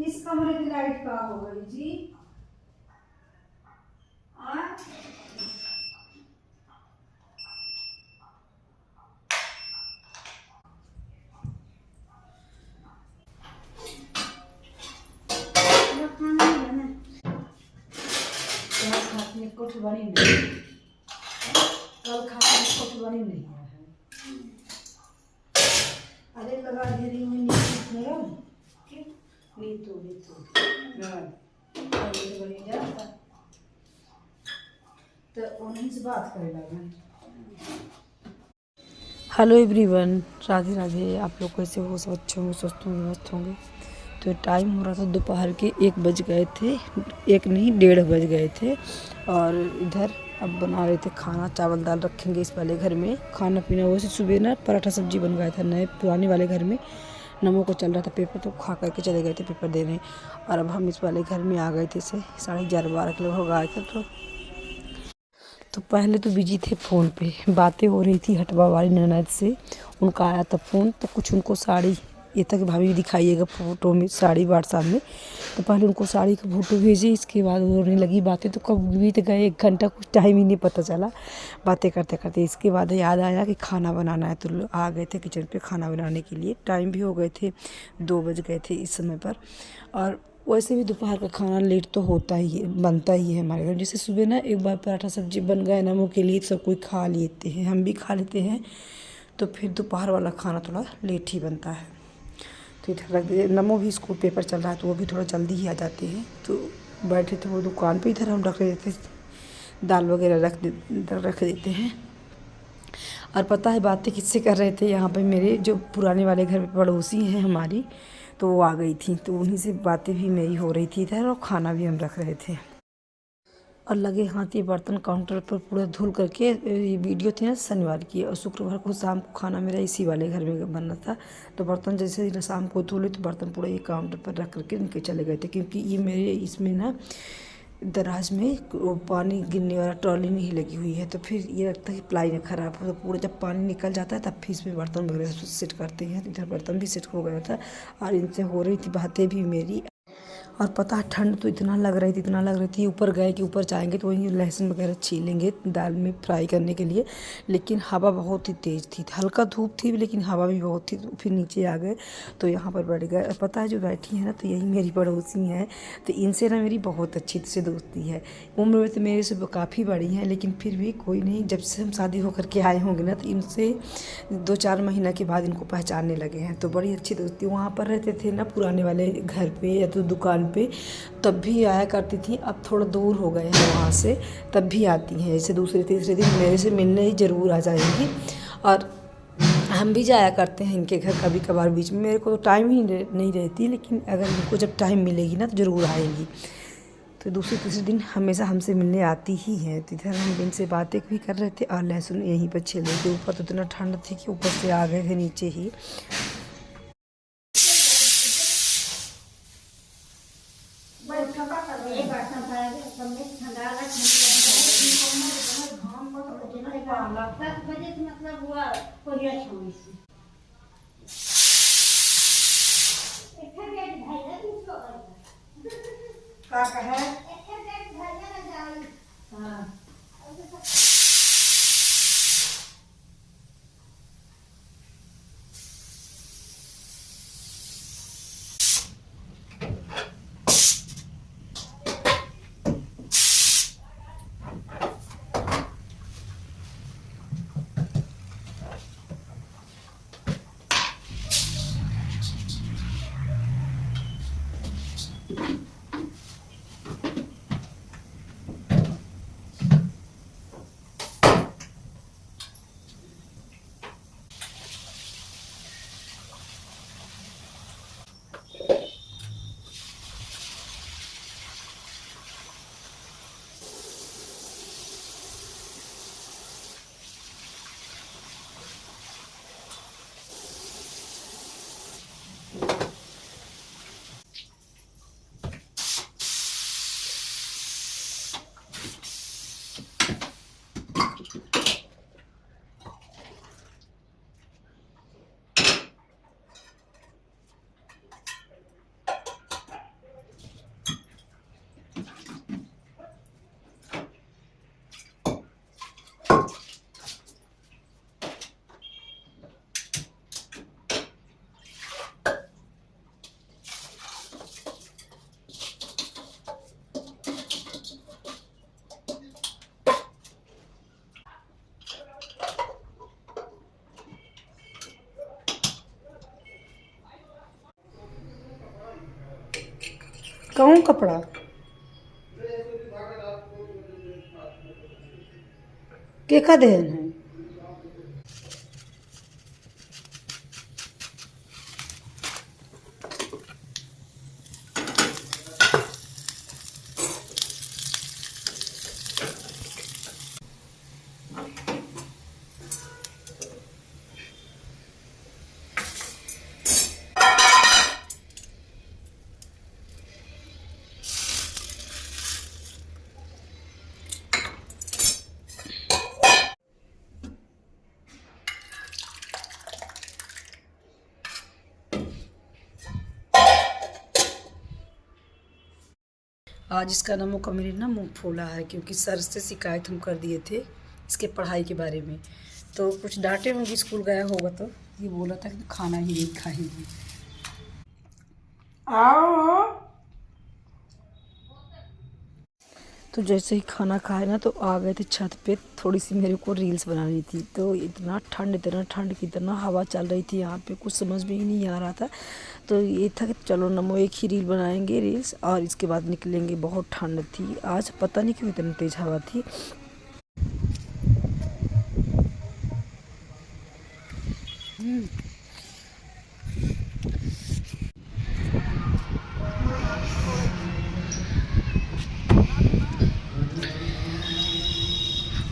इस कमरे की लाइट का हो गई जी। कुछ बनी नहीं, कल खाते कुछ बनी नहीं है। अरे लगा दे रही हूँ नीतू तो उन्हीं से बात करे लगे। Hello everyone, Radhe Radhe. आप लोग कैसे हो? सब अच्छे होंगे, स्वस्थ होंगे, मस्त होंगे। तो टाइम हो रहा था दोपहर के 1 बज गए थे, 1 नहीं 1:30 बज गए थे। और इधर अब बना रहे थे खाना, चावल दाल रखेंगे इस वाले घर में। खाना पीना वैसे सुबह ना पराठा सब्जी बन गया था नए पुराने वाले घर में। नमो को चल रहा था पेपर, तो खा करके चले गए थे पेपर देने। और अब हम इस वाले घर में आ गए थे, से 11:30 के लगभग आए थे। तो पहले तो बिजी थे फ़ोन पे, बातें हो रही थी हटवा वाली ननद से। उनका आया था फ़ोन, तो कुछ उनको साड़ी ये तक भाभी दिखाइएगा फ़ोटो में साड़ी व्हाट्सएप में। तो पहले उनको साड़ी का फ़ोटो भेजी, इसके बाद होने लगी बातें। तो कब बीत गए 1 घंटा, कुछ टाइम ही नहीं पता चला बातें करते करते। इसके बाद याद आया कि खाना बनाना है, तो आ गए थे किचन पे खाना बनाने के लिए। टाइम भी हो गए थे, 2 बज गए थे इस समय पर। और वैसे भी दोपहर का खाना लेट तो होता ही है, बनता ही है हमारे घर। जैसे सुबह ना एक बार पराठा सब्जी बन गया नमो के लिए, सब कोई खा लेते हैं, हम भी खा लेते हैं। तो फिर दोपहर वाला खाना थोड़ा लेट ही बनता है। तो इधर रख दीजिए। नमो भी स्कूल पेपर चल रहा है, तो वो भी थोड़ा जल्दी ही आ जाते हैं। तो बैठे थे वो दुकान पे, इधर हम रख देते दाल वगैरह रख देते हैं। और पता है बातें किससे कर रहे थे? यहाँ पे मेरे जो पुराने वाले घर में पड़ोसी हैं हमारी, तो वो आ गई थी, तो उन्हीं से बातें भी मेरी हो रही थी इधर, और खाना भी हम रख रहे थे। और लगे हाथ ये बर्तन काउंटर पर पूरा धुल करके। ये वीडियो थी ना शनिवार की, और शुक्रवार को शाम को खाना मेरा इसी वाले घर में बनना था। तो बर्तन जैसे ही शाम को धुले, तो बर्तन पूरा ये काउंटर पर रख करके इनके चले गए थे। क्योंकि ये मेरे इसमें ना दराज में पानी गिरने वाला ट्रॉली नहीं लगी हुई है। तो फिर ये लगता है कि प्लाई ना ख़राब हो, तो पूरा जब पानी निकल जाता है तब फिर इसमें बर्तन वगैरह सेट करते हैं। इधर बर्तन भी सेट हो गया था, और इनसे हो रही थी बातें भी मेरी। और पता है ठंड तो इतना लग रही थी, इतना लग रही थी। ऊपर गए कि ऊपर जाएंगे तो वहीं लहसुन वगैरह छीलेंगे दाल में फ्राई करने के लिए, लेकिन हवा बहुत ही तेज़ थी। हल्का धूप थी लेकिन हवा भी बहुत थी। तो फिर नीचे आ गए, तो यहाँ पर बैठ गए। पता है जो बैठी है ना, तो यही मेरी पड़ोसी हैं। तो इनसे ना मेरी बहुत अच्छी से दोस्ती है। उम्र में तो मेरे से काफ़ी बड़ी हैं, लेकिन फिर भी कोई नहीं। जब से हम शादी होकर के आए होंगे ना, तो इनसे 2-4 महीना के बाद इनको पहचानने लगे हैं। तो बड़ी अच्छी दोस्ती। वहाँ पर रहते थे ना पुराने वाले घर पे या तो दुकान पे, तब भी आया करती थी। अब थोड़ा दूर हो गए हैं वहाँ से, तब भी आती हैं। जैसे दूसरे तीसरे दिन मेरे से मिलने ही ज़रूर आ जाएंगी। और हम भी जाया करते हैं इनके घर कभी कभार बीच में। मेरे को तो टाइम ही नहीं रहती, लेकिन अगर इनको जब टाइम मिलेगी ना तो ज़रूर आएंगी। तो दूसरे तीसरे दिन हमेशा हमसे मिलने आती ही हैं। तो इधर हम इनसे बातें भी कर रहे थे, और लहसुन यहीं पर छील रहे थे। ऊपर तो इतना ठंड थी कि ऊपर से आ गए थे नीचे ही। मतलब हुआ का है हाँ। कहूँ कपड़ा केका देन है। आज इसका ना मुँह का मेरे ना मुँह फूला है क्योंकि सर से शिकायत हम कर दिए थे इसके पढ़ाई के बारे में। तो कुछ डांटे होंगे, स्कूल गया होगा तो ये बोला था कि खाना ही नहीं खाएंगे। आओ तो जैसे ही खाना खाए ना तो आ गए थे छत पे, थोड़ी सी मेरे को रील्स बनानी थी। तो इतना ठंड की इतना हवा चल रही थी यहाँ पे, कुछ समझ में ही नहीं आ रहा था। तो ये था कि चलो नमो एक ही रील बनाएंगे रील्स और इसके बाद निकलेंगे। बहुत ठंड थी आज, पता नहीं क्यों इतनी तेज हवा थी।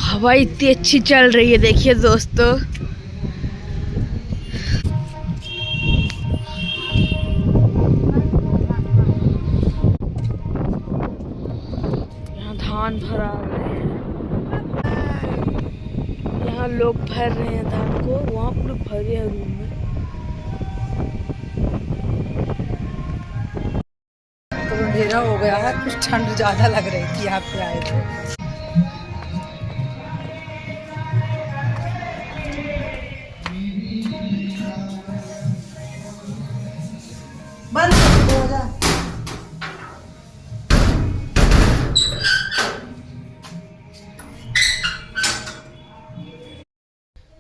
हवा इतनी अच्छी चल रही है, देखिए दोस्तों। यहाँ धान भरा है, यहाँ लोग भर रहे हैं धान को, वहाँ पर भरे हैं रूम में। तो अंधेरा हो गया है, कुछ ठंड ज़्यादा लग रही थी यहाँ पे आए थे।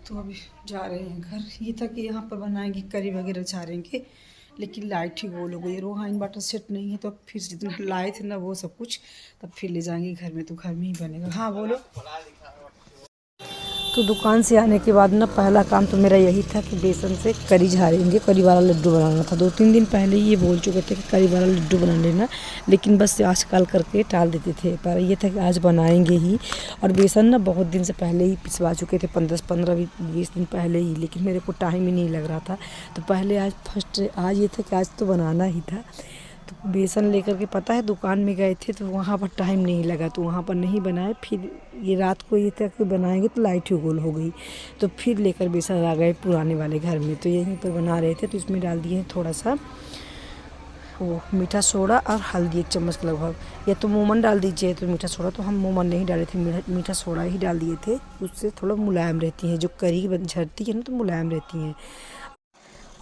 तो अभी जा रहे हैं घर। ये था कि यहाँ पर बनाएंगे करी वगैरह चारेंगे, लेकिन लाइट ही गोल हो गई। रोहा इन्वर्टर सेट नहीं है तो फिर जितना लाए थे ना वो सब कुछ तब फिर ले जाएंगे घर में, तो घर में ही बनेगा। हाँ बोलो। तो दुकान से आने के बाद ना पहला काम तो मेरा यही था कि बेसन से करी झारेंगे, करी वाला लड्डू बनाना था। 2-3 दिन पहले ही ये बोल चुके थे कि करी वाला लड्डू बना लेना, लेकिन बस आजकल करके टाल देते थे। पर ये था कि आज बनाएंगे ही। और बेसन ना बहुत दिन से पहले ही पिसवा चुके थे, 15-20 दिन पहले ही, लेकिन मेरे को टाइम ही नहीं लग रहा था। तो पहले आज ये था कि आज तो बनाना ही था। तो बेसन लेकर के पता है दुकान में गए थे तो वहाँ पर टाइम नहीं लगा, तो वहाँ पर नहीं बनाए। फिर ये रात को ये तक बनाएंगे तो लाइट ही गोल हो गई, तो फिर लेकर बेसन आ गए पुराने वाले घर में। तो यहीं पर बना रहे थे, तो इसमें डाल दिए थोड़ा सा वो मीठा सोडा और हल्दी 1 चम्मच के लगभग, या तो मोमन डाल दीजिए तो मीठा सोडा। तो हम मोमन नहीं डाले थे, मीठा सोडा ही डाल दिए थे। उससे थोड़ा मुलायम रहती हैं, जो करी झड़ती है ना तो मुलायम रहती हैं।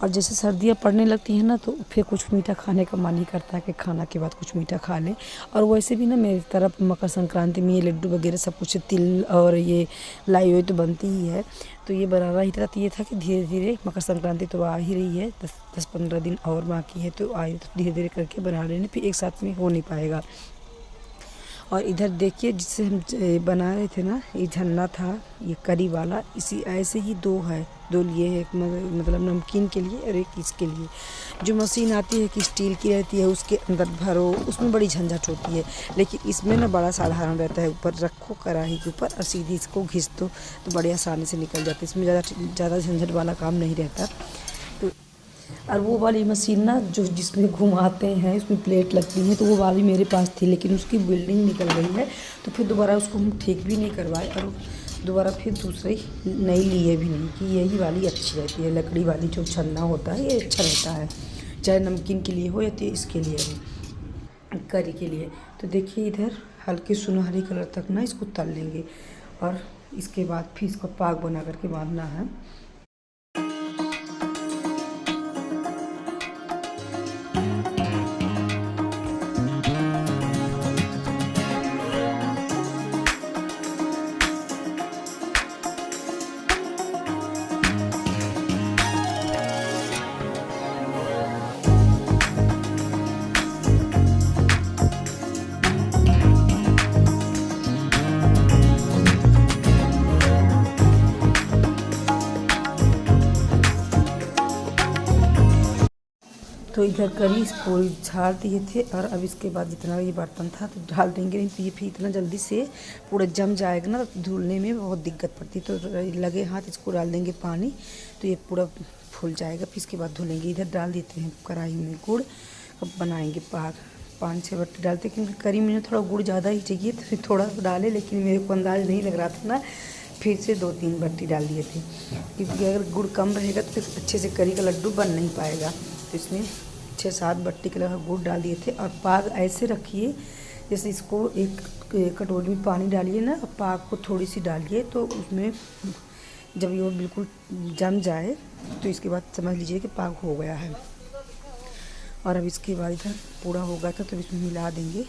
और जैसे सर्दियाँ पड़ने लगती हैं ना तो फिर कुछ मीठा खाने का मन ही करता है कि खाना के बाद कुछ मीठा खा लें। और वैसे भी ना मेरी तरफ मकर संक्रांति में ये लड्डू वगैरह सब कुछ तिल और ये लाई हुई तो बनती ही है। तो ये बनाना ही था। तो ये था कि धीरे धीरे मकर संक्रांति तो आ ही रही है, 10-15 दिन और बाकी है, तो आए तो धीरे धीरे करके बना लेने, फिर एक साथ में हो नहीं पाएगा। और इधर देखिए जिससे हम बना रहे थे ना, ये झन्ना था ये करी वाला, इसी ऐसे ही 2 है, 2 लिए हैं, एक मतलब नमकीन के लिए और एक इसके लिए। जो मशीन आती है कि स्टील की रहती है, उसके अंदर भरो, उसमें बड़ी झंझट होती है, लेकिन इसमें ना बड़ा साधारण रहता है। ऊपर रखो कढ़ाई के ऊपर और सीधी इसको घिस दो तो बड़ी आसानी से निकल जाती है। इसमें ज़्यादा झंझट वाला काम नहीं रहता। तो और वो वाली मशीन ना जो जिसमें घुमाते हैं, उसमें प्लेट लगती है, तो वो वाली मेरे पास थी, लेकिन उसकी बिल्डिंग निकल गई है। तो फिर दोबारा उसको हम ठीक भी नहीं करवाए और दोबारा फिर दूसरी नई लिए भी नहीं, कि यही वाली अच्छी रहती है। लकड़ी वाली जो छन्ना होता है ये अच्छा रहता है, चाहे नमकीन के लिए हो या तो इसके लिए हो, करी के लिए। तो देखिए इधर हल्के सुनहरी कलर तक ना इसको तल लेंगे और इसके बाद फिर इसको पाक बना करके बांधना है। इधर करी पूरी झाड़ दिए थे और अब इसके बाद जितना ये बर्तन था तो डाल देंगे, नहीं तो ये फिर इतना जल्दी से पूरा जम जाएगा ना, तो धुलने में बहुत दिक्कत पड़ती है। तो लगे हाथ इसको डाल देंगे पानी तो ये पूरा फूल जाएगा, फिर इसके बाद धुलेंगे। इधर डाल देते हैं कढ़ाई में गुड़, अब बनाएंगे पाग। 5-6 बट्टी डालते, क्योंकि करी में थोड़ा गुड़ ज़्यादा ही चाहिए तो फिर थोड़ा डाले, लेकिन मेरे को अंदाज़ नहीं लग रहा था ना, फिर से 2-3 बट्टी डाल दिए थे, क्योंकि अगर गुड़ कम रहेगा तो फिर अच्छे से करी का लड्डू बन नहीं पाएगा। तो इसमें 6-7 बट्टी के लगभग गुड़ डाल दिए थे। और पाग ऐसे रखिए जैसे इसको एक कटोरी में पानी डालिए ना, पाग को थोड़ी सी डालिए, तो उसमें जब ये बिल्कुल जम जाए तो इसके बाद समझ लीजिए कि पाग हो गया है। और अब इसके बाद इधर पूरा हो गया था तो इसमें मिला देंगे।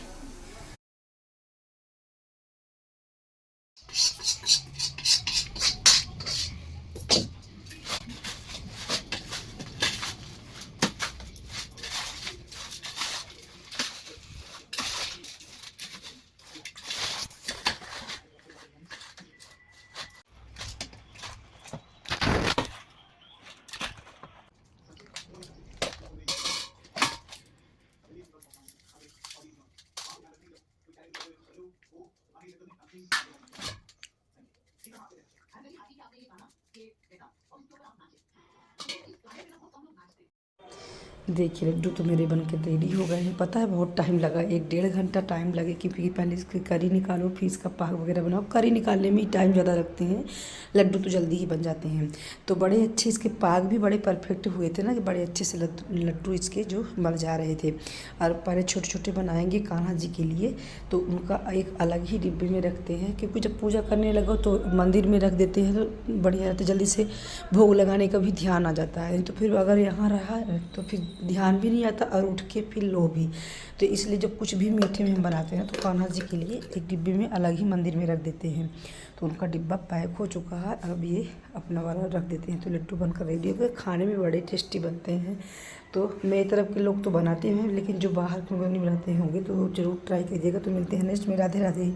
देखिए लड्डू तो मेरे बन के रेडी हो गए हैं। पता है बहुत टाइम लगा, 1-1.5 घंटा टाइम लगे, क्योंकि पहले इसकी करी निकालो, फिर इसका पाग वगैरह बनाओ। करी निकालने में ही टाइम ज़्यादा लगते हैं, लड्डू तो जल्दी ही बन जाते हैं। तो बड़े अच्छे इसके पाग भी बड़े परफेक्ट हुए थे ना, कि बड़े अच्छे से लड्डू इसके जो बन जा रहे थे। और पहले छोटे छोटे बनाएंगे कान्हा जी के लिए, तो उनका एक अलग ही डिब्बे में रखते हैं, क्योंकि जब पूजा करने लगो तो मंदिर में रख देते हैं तो बढ़िया रहता, जल्दी से भोग लगाने का भी ध्यान आ जाता है। तो फिर अगर यहाँ रहा तो फिर ध्यान भी नहीं आता और उठ के फिर लो भी। तो इसलिए जब कुछ भी मीठे में हम बनाते हैं तो कान्हा जी के लिए एक डिब्बे में अलग ही मंदिर में रख देते हैं। तो उनका डिब्बा पैक हो चुका है, अब ये अपना वाला रख देते हैं। तो लड्डू बनकर रेडी हो गए, खाने में बड़े टेस्टी बनते हैं। तो मेरी तरफ के लोग तो बनाते हैं, लेकिन जो बाहर के लोग नहीं बनाते होंगे तो ज़रूर ट्राई कीजिएगा। तो मिलते हैं नेक्स्ट में। राधे राधे।